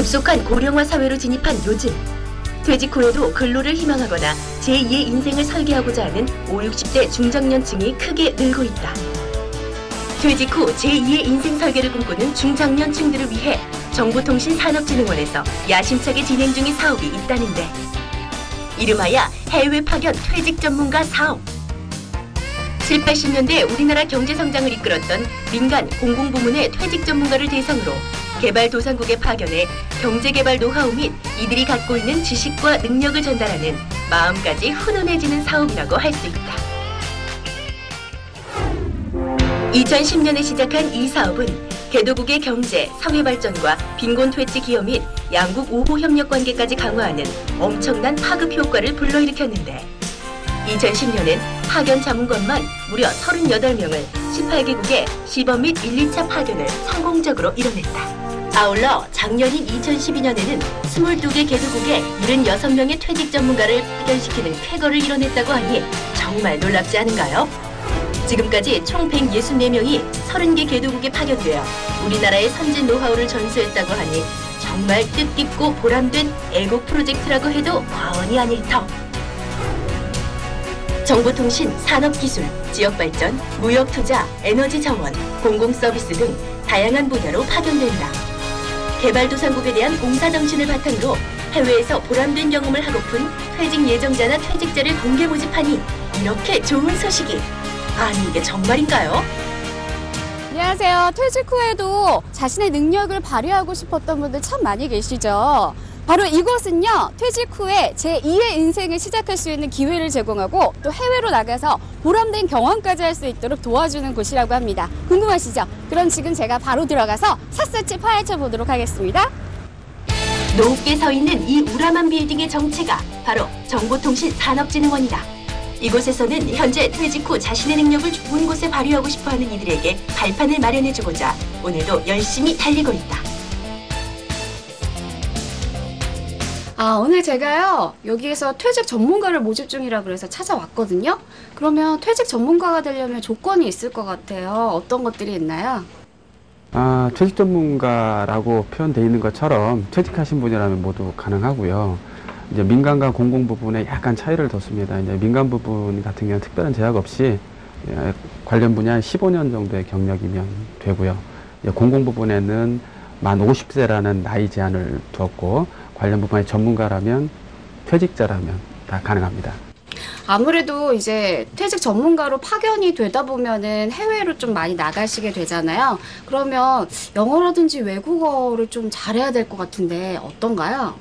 급속한 고령화 사회로 진입한 요즘, 퇴직 후에도 근로를 희망하거나 제2의 인생을 설계하고자 하는 50, 60대 중장년층이 크게 늘고 있다. 퇴직 후 제2의 인생 설계를 꿈꾸는 중장년층들을 위해 정보통신산업진흥원에서 야심차게 진행 중인 사업이 있다는데, 이름하여 해외 파견 퇴직 전문가 사업. 7, 80년대 우리나라 경제 성장을 이끌었던 민간 공공부문의 퇴직 전문가를 대상으로 개발도상국에 파견해 경제개발 노하우 및 이들이 갖고 있는 지식과 능력을 전달하는 마음까지 훈훈해지는 사업이라고 할 수 있다. 2010년에 시작한 이 사업은 개도국의 경제, 사회발전과 빈곤퇴직 기여 및 양국 우호 협력 관계까지 강화하는 엄청난 파급 효과를 불러일으켰는데, 2010년엔 파견 자문관만 무려 38명을 18개국에 시범 및 1, 2차 파견을 성공적으로 이뤄냈다. 아울러 작년인 2012년에는 22개 개도국에 76명의 퇴직 전문가를 파견시키는 쾌거를 이뤄냈다고 하니 정말 놀랍지 않은가요? 지금까지 총 164명이 30개 개도국에 파견되어 우리나라의 선진 노하우를 전수했다고 하니 정말 뜻깊고 보람된 애국 프로젝트라고 해도 과언이 아닐 터. 정보통신, 산업기술, 지역발전, 무역투자, 에너지자원, 공공서비스 등 다양한 분야로 파견된다. 개발도상국에 대한 봉사정신을 바탕으로 해외에서 보람된 경험을 하고픈 퇴직 예정자나 퇴직자를 공개 모집하니 이렇게 좋은 소식이, 아니 이게 정말인가요? 안녕하세요. 퇴직 후에도 자신의 능력을 발휘하고 싶었던 분들 참 많이 계시죠. 바로 이곳은요, 퇴직 후에 제2의 인생을 시작할 수 있는 기회를 제공하고 또 해외로 나가서 보람된 경험까지 할 수 있도록 도와주는 곳이라고 합니다. 궁금하시죠? 그럼 지금 제가 바로 들어가서 샅샅이 파헤쳐 보도록 하겠습니다. 높게 서 있는 이 우람한 빌딩의 정체가 바로 정보통신산업진흥원이다. 이곳에서는 현재 퇴직 후 자신의 능력을 좋은 곳에 발휘하고 싶어하는 이들에게 발판을 마련해주고자 오늘도 열심히 달리고 있다. 오늘 제가요, 여기에서 퇴직 전문가를 모집 중이라 그래서 찾아왔거든요. 그러면 퇴직 전문가가 되려면 조건이 있을 것 같아요. 어떤 것들이 있나요? 퇴직 전문가라고 표현되어 있는 것처럼 퇴직하신 분이라면 모두 가능하고요. 이제 민간과 공공 부분에 약간 차이를 뒀습니다. 이제 민간 부분 같은 경우는 특별한 제약 없이 관련 분야에 15년 정도의 경력이면 되고요. 공공 부분에는 만 50세라는 나이 제한을 두었고, 관련 부분의 전문가라면, 퇴직자라면 다 가능합니다. 아무래도 이제 퇴직 전문가로 파견이 되다 보면은 해외로 좀 많이 나가시게 되잖아요. 그러면 영어라든지 외국어를 좀 잘해야 될 것 같은데 어떤가요?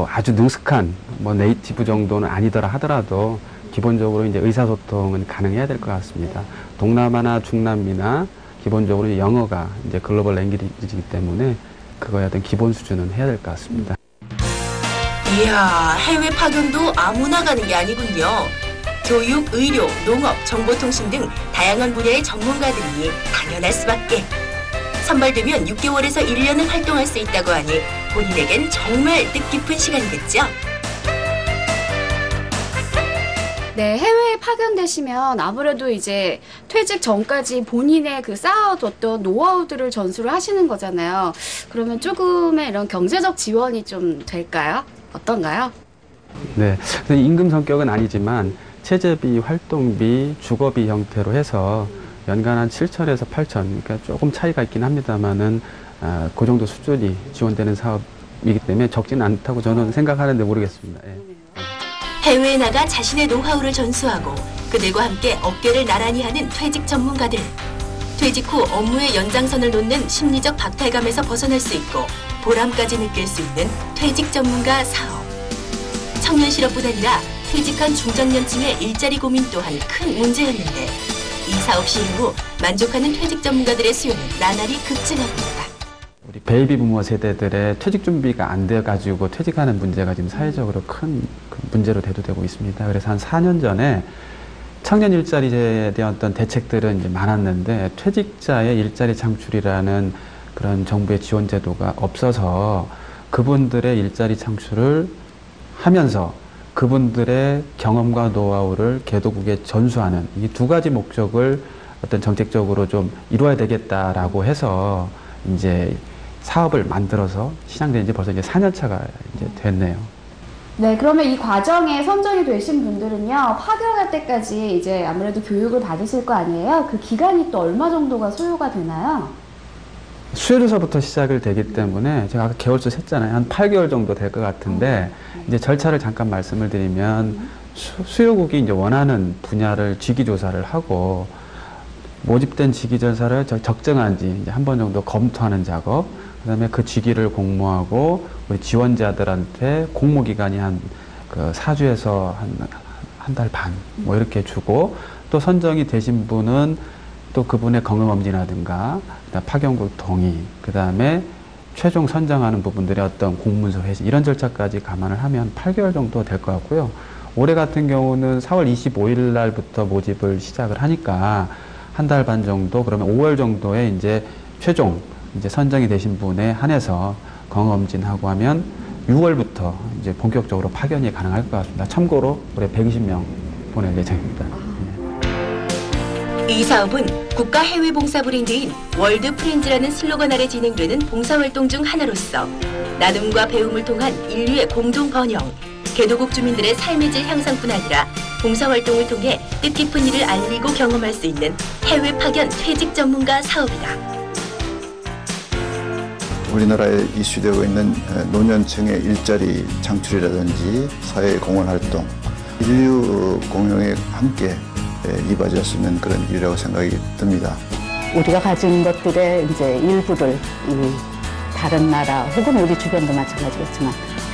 아주 능숙한 네이티브 정도는 아니더라 하더라도 기본적으로 이제 의사소통은 가능해야 될 것 같습니다. 동남아나 중남미나 기본적으로 영어가 이제 글로벌 랭귀지이기 때문에 그거에 어떤 기본 수준은 해야 될 것 같습니다. 이야, 해외 파견도 아무나 가는 게 아니군요. 교육, 의료, 농업, 정보통신 등 다양한 분야의 전문가들이니 당연할 수밖에. 선발되면 6개월에서 1년은 활동할 수 있다고 하니 본인에겐 정말 뜻깊은 시간이겠죠? 네, 해외에 파견되시면 아무래도 이제 퇴직 전까지 본인의 그 쌓아뒀던 노하우들을 전수를 하시는 거잖아요. 그러면 조금의 이런 경제적 지원이 좀 될까요? 어떤가요? 네, 임금 성격은 아니지만 체재비, 활동비, 주거비 형태로 해서 연간 한 7천에서 8천, 그러니까 조금 차이가 있긴 합니다만은 그 정도 수준이 지원되는 사업이기 때문에 적지는 않다고 저는 생각하는데 모르겠습니다. 예. 해외에 나가 자신의 노하우를 전수하고 그들과 함께 어깨를 나란히 하는 퇴직 전문가들. 퇴직 후 업무의 연장선을 놓는 심리적 박탈감에서 벗어날 수 있고 보람까지 느낄 수 있는 퇴직 전문가 사업. 청년 실업뿐 아니라 퇴직한 중장년층의 일자리 고민 또한 큰 문제였는데, 이 사업 시행 후 만족하는 퇴직 전문가들의 수요는 나날이 급증하고 있다. 우리 베이비 부모 세대들의 퇴직 준비가 안 돼가지고 퇴직하는 문제가 지금 사회적으로 큰 문제로 대두되고 있습니다. 그래서 한 4년 전에 청년 일자리에 대한 어떤 대책들은 이제 많았는데 퇴직자의 일자리 창출이라는 그런 정부의 지원 제도가 없어서 그분들의 일자리 창출을 하면서 그분들의 경험과 노하우를 개도국에 전수하는 이 두 가지 목적을 어떤 정책적으로 좀 이루어야 되겠다라고 해서 이제 사업을 만들어서 시작된 지 벌써 이제 4년 차가 이제 됐네요. 네, 그러면 이 과정에 선정이 되신 분들은요, 파견할 때까지 이제 아무래도 교육을 받으실 거 아니에요? 그 기간이 또 얼마 정도가 소요가 되나요? 수요일서부터 시작을 되기 때문에 제가 아까 개월수 셌잖아요. 한 8개월 정도 될 것 같은데 이제 절차를 잠깐 말씀을 드리면 수요국이 이제 원하는 분야를 직위 조사를 하고 모집된 직위 절차를 적정한지 이제 한 번 정도 검토하는 작업, 그다음에 그 직위를 공모하고 우리 지원자들한테 공모 기간이 한 그 4주에서 한 달 반 뭐 이렇게 주고 또 선정이 되신 분은 또 그분의 경험검진이라든가 파견국 동의, 그 다음에 최종 선정하는 부분들의 어떤 공문서 회신 이런 절차까지 감안을 하면 8개월 정도 될 것 같고요. 올해 같은 경우는 4월 25일 날부터 모집을 시작을 하니까 한 달 반 정도, 그러면 5월 정도에 이제 최종 이제 선정이 되신 분에 한해서 경험검진하고 하면 6월부터 이제 본격적으로 파견이 가능할 것 같습니다. 참고로 올해 120명 보낼 예정입니다. 이 사업은 국가 해외 봉사 브랜드인 월드 프렌즈라는 슬로건 아래 진행되는 봉사활동 중 하나로서 나눔과 배움을 통한 인류의 공동 번영, 개도국 주민들의 삶의 질 향상뿐 아니라 봉사활동을 통해 뜻깊은 일을 알리고 경험할 수 있는 해외 파견 퇴직 전문가 사업이다. 우리나라에 이슈되고 있는 노년층의 일자리 창출이라든지 사회 공헌 활동, 인류 공용에 함께 이루어질 수 있는 그런 일이라고 생각이 듭니다. 우리가 가진 것들의 이제 일부를 이 다른 나라 혹은 우리 주변도 마찬가지겠지만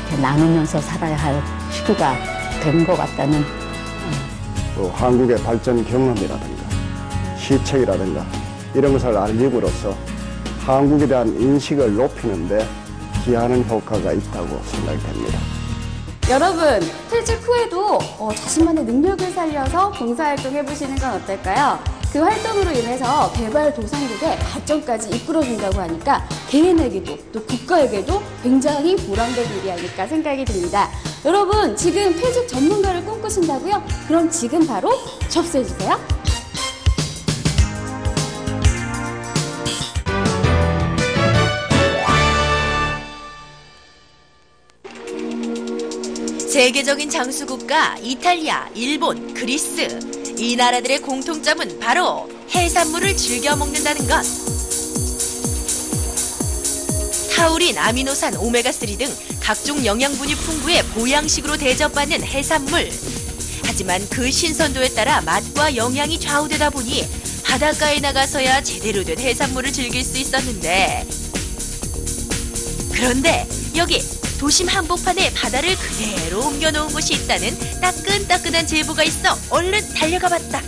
이렇게 나누면서 살아야 할 시기가 된 것 같다는. 또 한국의 발전 경험이라든가 시책이라든가 이런 것을 알림으로써 한국에 대한 인식을 높이는데 기하는 효과가 있다고 생각이 됩니다. 여러분, 퇴직 후에도 자신만의 능력을 살려서 봉사활동 해보시는 건 어떨까요? 그 활동으로 인해서 개발도상국의 발전까지 이끌어준다고 하니까 개인에게도 또 국가에게도 굉장히 보람된 일이 아닐까 생각이 듭니다. 여러분, 지금 퇴직 전문가를 꿈꾸신다고요? 그럼 지금 바로 접수해주세요. 세계적인 장수국가 이탈리아, 일본, 그리스. 이 나라들의 공통점은 바로 해산물을 즐겨 먹는다는 것. 타우린, 아미노산, 오메가3 등 각종 영양분이 풍부해 보양식으로 대접받는 해산물. 하지만 그 신선도에 따라 맛과 영양이 좌우되다 보니 바닷가에 나가서야 제대로 된 해산물을 즐길 수 있었는데, 그런데 여기 도심 한복판에 바다를 그대로 옮겨놓은 곳이 있다는 따끈따끈한 제보가 있어 얼른 달려가 봤다.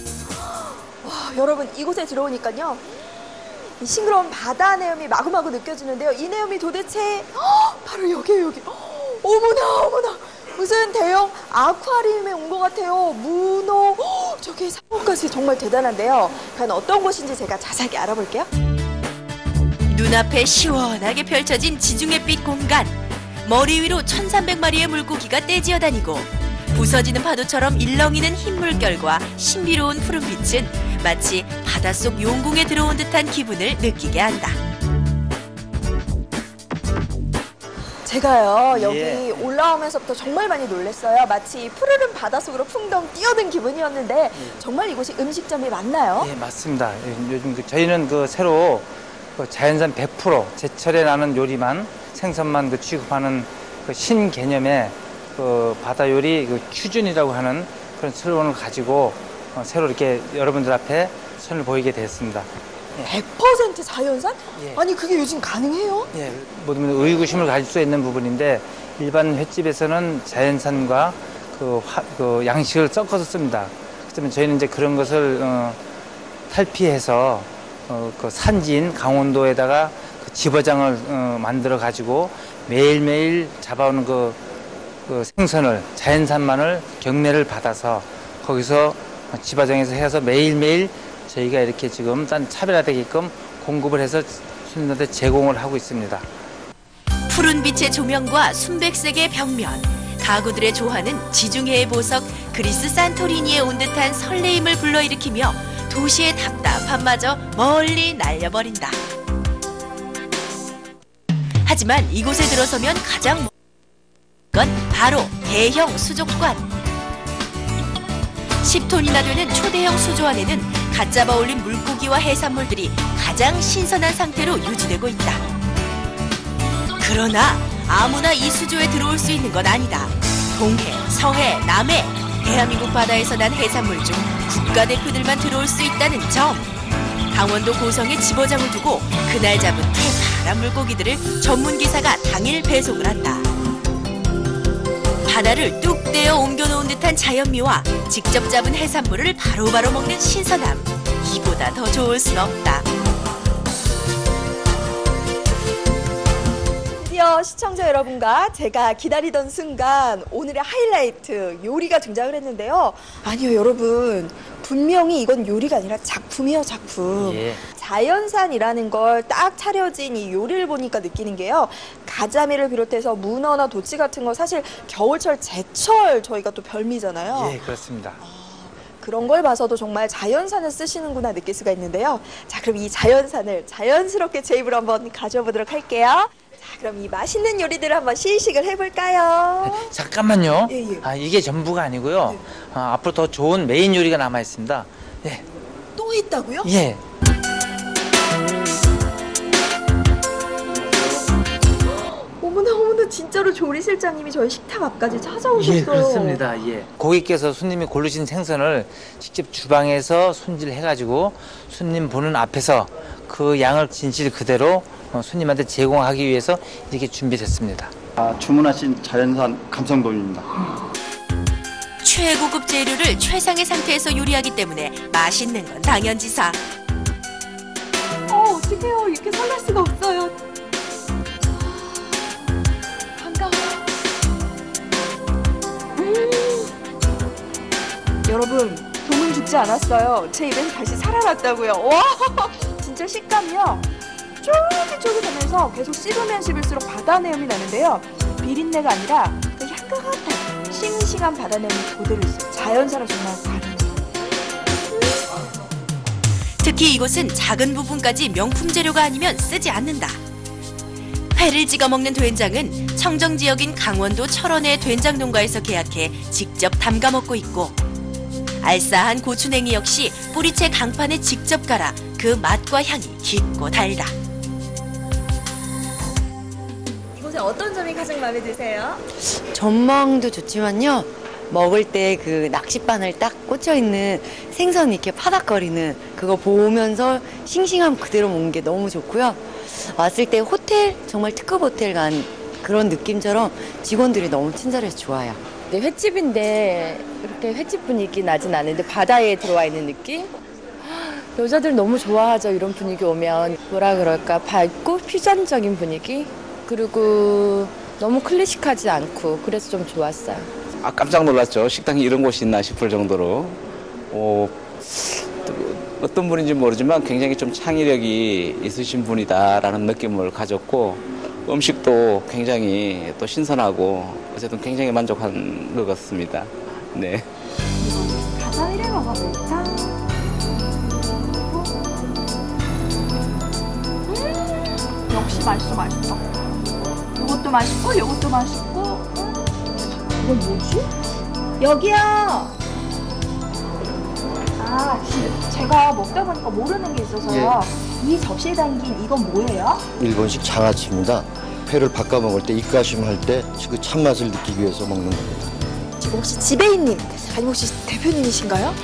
와, 여러분, 이곳에 들어오니까요, 이 싱그러운 바다 내음이 마구마구 느껴지는데요. 이 내음이 도대체 바로 여기에요, 여기. 어머나 어머나, 무슨 대형 아쿠아리움에 온 것 같아요. 문어, 저기 상어까지 정말 대단한데요. 과연 어떤 곳인지 제가 자세하게 알아볼게요. 눈앞에 시원하게 펼쳐진 지중해빛 공간. 머리 위로 1300마리의 물고기가 떼지어 다니고 부서지는 파도처럼 일렁이는 흰 물결과 신비로운 푸른빛은 마치 바닷속 용궁에 들어온 듯한 기분을 느끼게 한다. 제가요, 여기 올라오면서부터 정말 많이 놀랐어요. 마치 푸르른 바닷속으로 풍덩 뛰어든 기분이었는데 정말 이곳이 음식점이 맞나요? 예, 맞습니다. 요즘 저희는 새로 자연산 100% 제철에 나는 요리만 생선만 취급하는 신개념의 바다 요리 퓨전이라고 하는 그런 슬로건을 가지고 새로 이렇게 여러분들 앞에 선을 보이게 됐습니다. 100% 자연산? 예. 아니, 그게 요즘 가능해요? 예, 모든 의구심을 가질 수 있는 부분인데 일반 횟집에서는 자연산과 양식을 섞어서 씁니다. 그렇다면 저희는 이제 그런 것을 탈피해서 산지인 강원도에다가 집어장을 만들어 가지고 매일매일 잡아오는 생선을 자연산만을 경매를 받아서 거기서 집어장에서 해서 매일매일 저희가 이렇게 지금 차별화되게끔 공급을 해서 손님들한테 제공을 하고 있습니다. 푸른 빛의 조명과 순백색의 벽면, 가구들의 조화는 지중해의 보석 그리스 산토리니에 온 듯한 설레임을 불러일으키며 도시의 답답함마저 멀리 날려버린다. 하지만 이곳에 들어서면 가장 먼저 건 바로 대형 수족관. 10톤이나 되는 초대형 수조 안에는 갓 잡아 올린 물고기와 해산물들이 가장 신선한 상태로 유지되고 있다. 그러나 아무나 이 수조에 들어올 수 있는 건 아니다. 동해, 서해, 남해, 대한민국 바다에서 난 해산물 중 국가대표들만 들어올 수 있다는 점. 강원도 고성에 집어장을 두고 그날 잡은 대파란 물고기들을 전문기사가 당일 배송을 한다. 바다를 뚝 떼어 옮겨놓은 듯한 자연미와 직접 잡은 해산물을 바로바로 먹는 신선함. 이보다 더 좋을 순 없다. 드디어 시청자 여러분과 제가 기다리던 순간 오늘의 하이라이트 요리가 등장을 했는데요. 아니요, 여러분. 분명히 이건 요리가 아니라 작품이에요, 작품. 예. 자연산이라는 걸 딱 차려진 이 요리를 보니까 느끼는 게요. 가자미를 비롯해서 문어나 도치 같은 거 사실 겨울철, 제철 저희가 또 별미잖아요. 예, 그렇습니다. 그런 걸 봐서도 정말 자연산을 쓰시는구나 느낄 수가 있는데요. 자, 그럼 이 자연산을 자연스럽게 제 입으로 한번 가져보도록 할게요. 자, 그럼 이 맛있는 요리들을 한번 시식을 해볼까요? 잠깐만요. 예, 예. 이게 전부가 아니고요. 네. 앞으로 더 좋은 메인 요리가 남아 있습니다. 예. 또 있다고요? 예. 어머나, 진짜로 조리실장님이 저희 식탁 앞까지 찾아오셨어요. 예, 그렇습니다. 예. 고객께서 손님이 고르신 생선을 직접 주방에서 손질해가지고 손님 보는 앞에서 그 양을 진실 그대로 손님한테 제공하기 위해서 이렇게 준비됐습니다. 주문하신 자연산 감성돔입니다. 최고급 재료를 최상의 상태에서 요리하기 때문에 맛있는 건 당연지사. 어떡해요. 이렇게 설렐 수가 없어요. 반가워요. 여러분, 돔은 죽지 않았어요. 제 입에서 다시 살아났다고요. 와, 진짜 식감이요. 쫄깃쫄깃하면서 계속 씹으면 씹을수록 바다 내음이 나는데요. 비린내가 아니라 그 향긋한 싱싱한 바다 내음이 그대로 있어요. 자연사랑 정말 다르네요. 특히 이곳은 작은 부분까지 명품 재료가 아니면 쓰지 않는다. 회를 찍어 먹는 된장은 청정 지역인 강원도 철원의 된장 농가에서 계약해 직접 담가 먹고 있고, 알싸한 고추냉이 역시 뿌리채 강판에 직접 갈아 그 맛과 향이 깊고 달다. 이곳에 어떤 점이 가장 마음에 드세요? 전망도 좋지만요. 먹을 때 그 낚싯바늘 딱 꽂혀 있는 생선 이렇게 파닥거리는 그거 보면서 싱싱함 그대로 먹는 게 너무 좋고요. 왔을 때 호텔, 정말 특급 호텔 간 그런 느낌처럼 직원들이 너무 친절해서 좋아요. 네, 횟집인데 이렇게 횟집 분위기 나진 않은데 바다에 들어와 있는 느낌? 여자들 너무 좋아하죠. 이런 분위기 오면 뭐라 그럴까, 밝고 퓨전적인 분위기? 그리고 너무 클래식하지 않고 그래서 좀 좋았어요. 깜짝 놀랐죠. 식당이 이런 곳이 있나 싶을 정도로. 어떤 분인지 모르지만 굉장히 좀 창의력이 있으신 분이다라는 느낌을 가졌고, 음식도 굉장히 또 신선하고 어쨌든 굉장히 만족한 것 같습니다. 네. 가자미를 먹어볼까? 역시 맛있어. 이것도 맛있고, 이것도 맛있고. 이건 뭐지? 여기요! 제가 먹다 보니까 모르는 게 있어서요. 이 접시에 담긴 이건 뭐예요? 일본식 장아찌입니다. 회를 바꿔 먹을 때 입가심할 때 그 참맛을 느끼기 위해서 먹는 겁니다. 지금 혹시 지배인님, 아니면 혹시 대표님이신가요?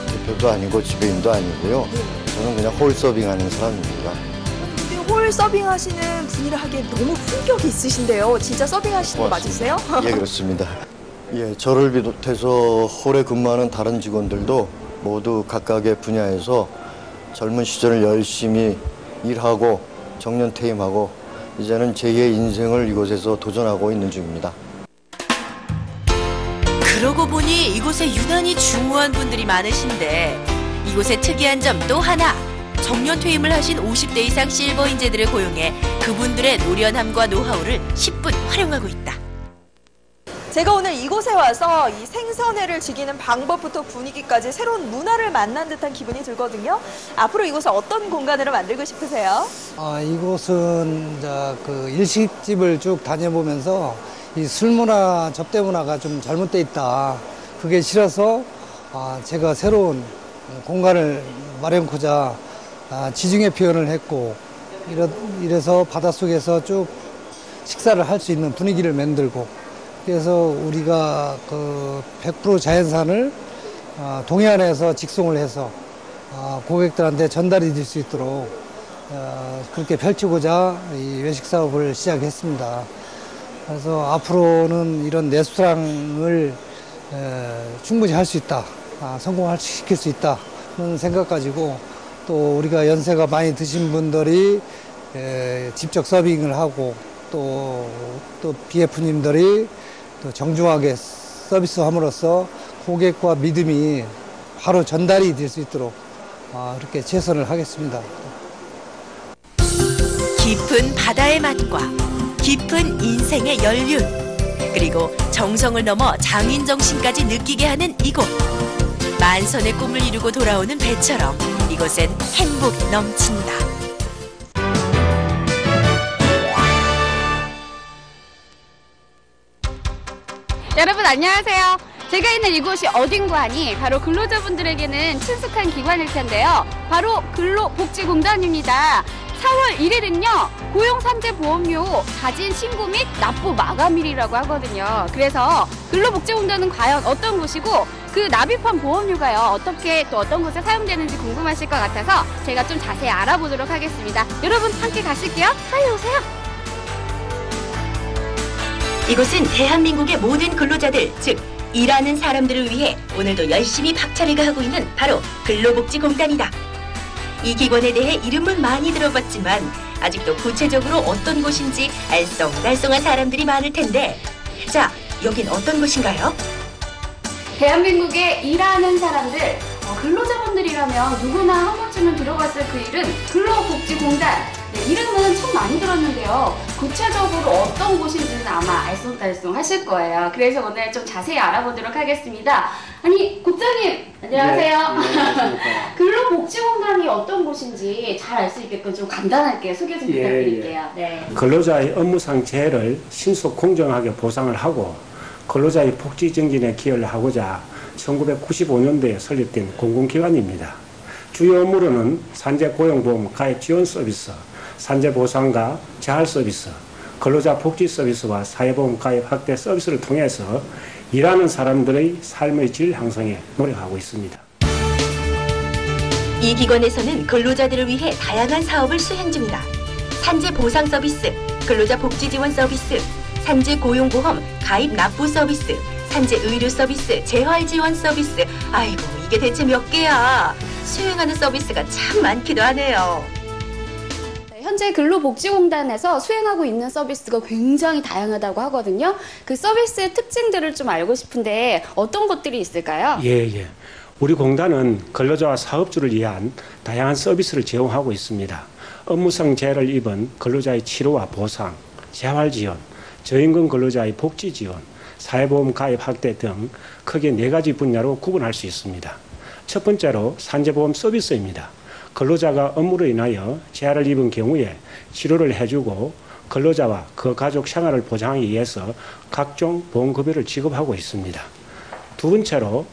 대표도 아니고 지배인도 아니고요. 저는 그냥 홀 서빙하는 사람입니다. 근데 홀 서빙하시는 분이라 하기에 너무 품격이 있으신데요. 진짜 서빙하시는 거 맞으세요? 예, 그렇습니다. 예, 저를 비롯해서 홀에 근무하는 다른 직원들도 모두 각각의 분야에서 젊은 시절을 열심히 일하고 정년퇴임하고 이제는 제2의 인생을 이곳에서 도전하고 있는 중입니다. 그러고 보니 이곳에 유난히 중후한 분들이 많으신데, 이곳의 특이한 점 또 하나. 정년 퇴임을 하신 50대 이상 실버 인재들을 고용해 그분들의 노련함과 노하우를 10분 활용하고 있다. 제가 오늘 이곳에 와서 이 생선회를 즐기는 방법부터 분위기까지 새로운 문화를 만난 듯한 기분이 들거든요. 앞으로 이곳을 어떤 공간으로 만들고 싶으세요? 이곳은 이제 그 일식집을 쭉 다녀보면서 이 술문화, 접대 문화가 좀 잘못돼 있다. 그게 싫어서 제가 새로운 공간을 마련코자 지중해 표현을 했고 이래서 바닷속에서 쭉 식사를 할 수 있는 분위기를 만들고 그래서 우리가 그 100% 자연산을 동해안에서 직송을 해서 고객들한테 전달이 될 수 있도록 그렇게 펼치고자 이 외식 사업을 시작했습니다. 그래서 앞으로는 이런 레스토랑을 충분히 할 수 있다, 성공시킬 수 있다는 생각 가지고 또 우리가 연세가 많이 드신 분들이 직접 서빙을 하고 또 BF님들이 또 정중하게 서비스함으로써 고객과 믿음이 바로 전달이 될 수 있도록 이렇게 최선을 하겠습니다. 깊은 바다의 맛과 깊은 인생의 연륜 그리고 정성을 넘어 장인 정신까지 느끼게 하는 이곳. 만선의 꿈을 이루고 돌아오는 배처럼 이곳엔 행복이 넘친다. 여러분 안녕하세요. 제가 있는 이곳이 어딘가 하니 바로 근로자분들에게는 친숙한 기관일 텐데요. 바로 근로복지공단입니다. 4월 1일은요. 고용산재보험료 자진 신고 및 납부 마감일이라고 하거든요. 그래서 근로복지공단은 과연 어떤 곳이고 그 납입한 보험료가요. 어떻게 또 어떤 곳에 사용되는지 궁금하실 것 같아서 제가 좀 자세히 알아보도록 하겠습니다. 여러분 함께 가실게요. 빨리 오세요. 이곳은 대한민국의 모든 근로자들, 즉 일하는 사람들을 위해 오늘도 열심히 박차를 가하고 있는 바로 근로복지공단이다. 이 기관에 대해 이름은 많이 들어봤지만 아직도 구체적으로 어떤 곳인지 알쏭달쏭한 사람들이 많을 텐데, 자, 여긴 어떤 곳인가요? 대한민국의 일하는 사람들, 근로자분들이라면 누구나 한 번쯤은 들어봤을 그 이름 근로복지공단. 네, 이름은 참 많이 들었는데요. 구체적으로 어떤 곳인지는 아마 알쏭달쏭 하실 거예요. 그래서 오늘 좀 자세히 알아보도록 하겠습니다. 아니, 국장님, 안녕하세요. 네, 근로복지공단이 어떤 곳인지 잘 알 수 있게끔 좀 간단하게 소개 좀 부탁드릴게요. 네. 근로자의 업무상 재해를 신속 공정하게 보상을 하고 근로자의 복지 증진에 기여를 하고자 1995년도에 설립된 공공기관입니다. 주요 업무로는 산재고용보험 가입 지원 서비스, 산재보상과 재활 서비스, 근로자 복지 서비스와 사회보험 가입 확대 서비스를 통해서 일하는 사람들의 삶의 질 향상에 노력하고 있습니다. 이 기관에서는 근로자들을 위해 다양한 사업을 수행 중이다. 산재보상 서비스, 근로자 복지 지원 서비스, 산재고용보험 가입 납부 서비스, 산재의료 서비스, 재활 지원 서비스. 아이고, 이게 대체 몇 개야? 수행하는 서비스가 참 많기도 하네요. 현재 근로복지공단에서 수행하고 있는 서비스가 굉장히 다양하다고 하거든요. 그 서비스의 특징들을 좀 알고 싶은데 어떤 것들이 있을까요? 예. 우리 공단은 근로자와 사업주를 위한 다양한 서비스를 제공하고 있습니다. 업무상 재해를 입은 근로자의 치료와 보상, 재활 지원, 저임금 근로자의 복지 지원, 사회보험 가입 확대 등 크게 4가지 분야로 구분할 수 있습니다. 첫 번째로 산재보험 서비스입니다. 근로자가 업무로 인하여 재해를 입은 경우에 치료를 해주고 근로자와 그 가족 생활을 보장하기 위해서 각종 보험급여를 지급하고 있습니다. 두 번째로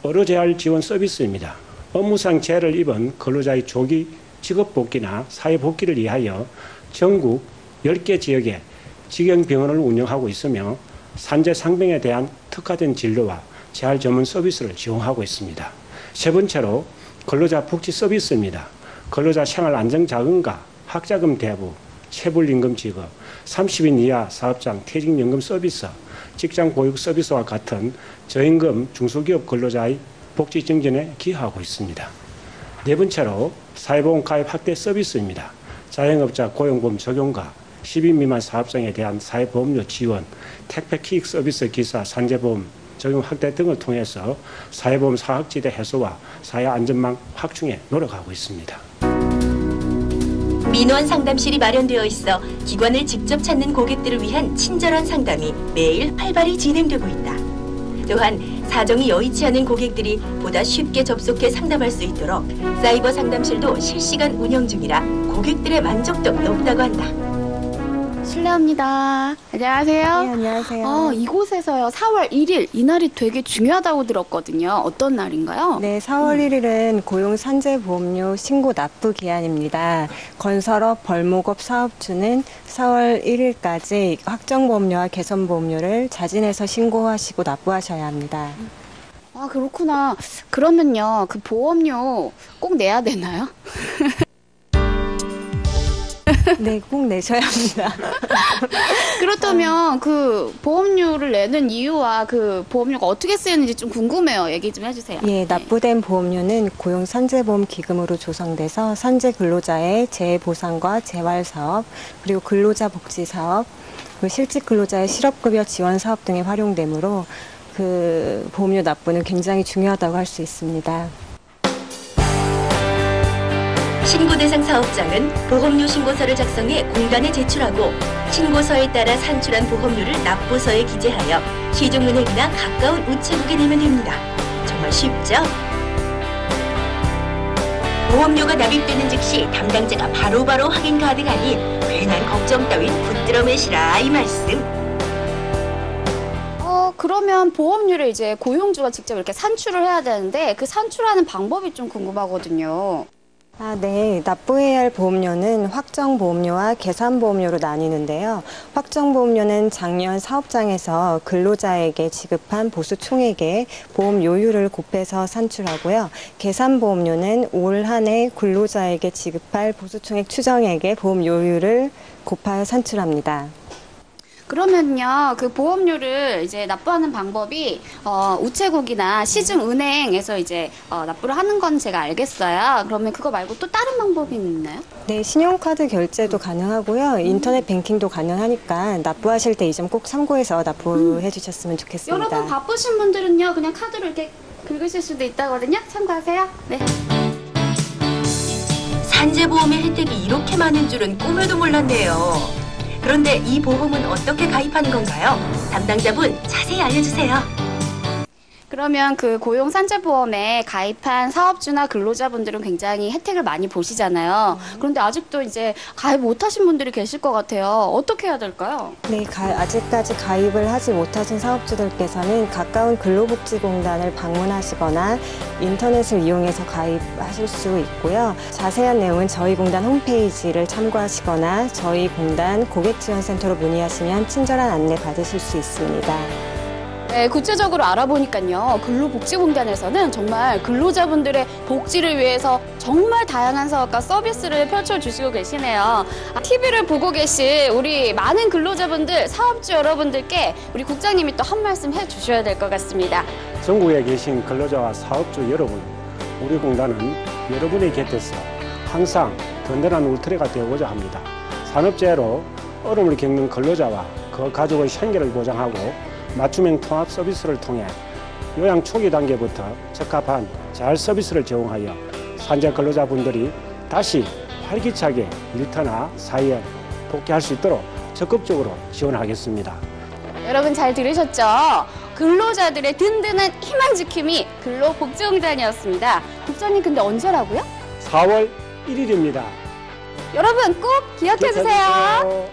의료재활 지원 서비스입니다. 업무상 재해를 입은 근로자의 조기 직업복귀나 사회복귀를 위하여 전국 10개 지역에 직영병원을 운영하고 있으며 산재 상병에 대한 특화된 진료와 재활 전문 서비스를 제공하고 있습니다. 세 번째로 근로자 복지 서비스입니다. 근로자 생활 안정자금과 학자금 대부, 체불임금 지급, 30인 이하 사업장 퇴직연금 서비스, 직장 보육 서비스와 같은 저임금 중소기업 근로자의 복지 증진에 기여하고 있습니다. 네 번째로 사회보험 가입 확대 서비스입니다. 자영업자 고용보험 적용과 10인 미만 사업장에 대한 사회보험료 지원, 택배 키익 서비스 기사 산재보험 적용 확대 등을 통해서 사회보험 사각지대 해소와 사회안전망 확충에 노력하고 있습니다. 민원 상담실이 마련되어 있어 기관을 직접 찾는 고객들을 위한 친절한 상담이 매일 활발히 진행되고 있다. 또한 사정이 여의치 않은 고객들이 보다 쉽게 접속해 상담할 수 있도록 사이버 상담실도 실시간 운영 중이라 고객들의 만족도가 높다고 한다. 실례합니다. 안녕하세요. 네, 안녕하세요. 이곳에서요, 4월 1일, 이날이 되게 중요하다고 들었거든요. 어떤 날인가요? 네, 4월 1일은 고용산재보험료 신고 납부 기한입니다. 건설업, 벌목업 사업주는 4월 1일까지 확정보험료와 개선보험료를 자진해서 신고하시고 납부하셔야 합니다. 아, 그렇구나. 그러면요, 그 보험료 꼭 내야 되나요? 네, 꼭 내셔야 합니다. 그렇다면 그 보험료를 내는 이유와 그 보험료가 어떻게 쓰이는지 좀 궁금해요. 얘기 좀 해주세요. 예, 납부된 보험료는 고용산재보험 기금으로 조성돼서 산재 근로자의 재해보상과 재활사업, 그리고 근로자 복지사업, 그리고 실직 근로자의 실업급여 지원 사업 등에 활용되므로 그 보험료 납부는 굉장히 중요하다고 할 수 있습니다. 신고 대상 사업장은 보험료 신고서를 작성해 공단에 제출하고 신고서에 따라 산출한 보험료를 납부서에 기재하여 시중은행이나 가까운 우체국에 내면 됩니다. 정말 쉽죠? 보험료가 납입되는 즉시 담당자가 바로바로 확인 가능하니 괜한 걱정 따윈 붙들어 매시라 이 말씀. 그러면 보험료를 이제 고용주가 직접 이렇게 산출을 해야 되는데 그 산출하는 방법이 좀 궁금하거든요. 아, 네. 납부해야 할 보험료는 확정보험료와 계산보험료로 나뉘는데요. 확정보험료는 작년 사업장에서 근로자에게 지급한 보수 총액의 보험 요율을 곱해서 산출하고요. 계산보험료는 올 한 해 근로자에게 지급할 보수 총액 추정액의 보험 요율을 곱하여 산출합니다. 그러면요, 그 보험료를 이제 납부하는 방법이 우체국이나 시중은행에서 이제 납부를 하는 건 제가 알겠어요. 그러면 그거 말고 또 다른 방법이 있나요? 네, 신용카드 결제도 가능하고요. 인터넷 뱅킹도 가능하니까 납부하실 때 이 점 꼭 참고해서 납부해 주셨으면 좋겠습니다. 여러분 바쁘신 분들은요, 그냥 카드로 이렇게 긁으실 수도 있다거든요. 참고하세요. 네. 산재보험의 혜택이 이렇게 많은 줄은 꿈에도 몰랐네요. 그런데 이 보험은 어떻게 가입하는 건가요? 담당자분 자세히 알려주세요. 그러면 그 고용산재보험에 가입한 사업주나 근로자분들은 굉장히 혜택을 많이 보시잖아요. 그런데 아직도 이제 가입 못하신 분들이 계실 것 같아요. 어떻게 해야 될까요? 네, 아직까지 가입을 하지 못하신 사업주들께서는 가까운 근로복지공단을 방문하시거나 인터넷을 이용해서 가입하실 수 있고요. 자세한 내용은 저희 공단 홈페이지를 참고하시거나 저희 공단 고객지원센터로 문의하시면 친절한 안내 받으실 수 있습니다. 네, 구체적으로 알아보니까요. 근로복지공단에서는 정말 근로자분들의 복지를 위해서 정말 다양한 사업과 서비스를 펼쳐주시고 계시네요. TV를 보고 계신 우리 많은 근로자분들, 사업주 여러분들께 우리 국장님이 또 한 말씀 해주셔야 될 것 같습니다. 전국에 계신 근로자와 사업주 여러분, 우리 공단은 여러분의 곁에서 항상 든든한 울타리가 되어보자 합니다. 산업재해로 어려움을 겪는 근로자와 그 가족의 생계를 보장하고 맞춤형 통합 서비스를 통해 요양 초기 단계부터 적합한 재활 서비스를 제공하여 산재 근로자분들이 다시 활기차게 일터나 사회에 복귀할 수 있도록 적극적으로 지원하겠습니다. 여러분 잘 들으셨죠? 근로자들의 든든한 희망지킴이 근로복지공단이었습니다. 국장님 근데 언제라고요? 4월 1일입니다. 여러분 꼭 기억해주세요.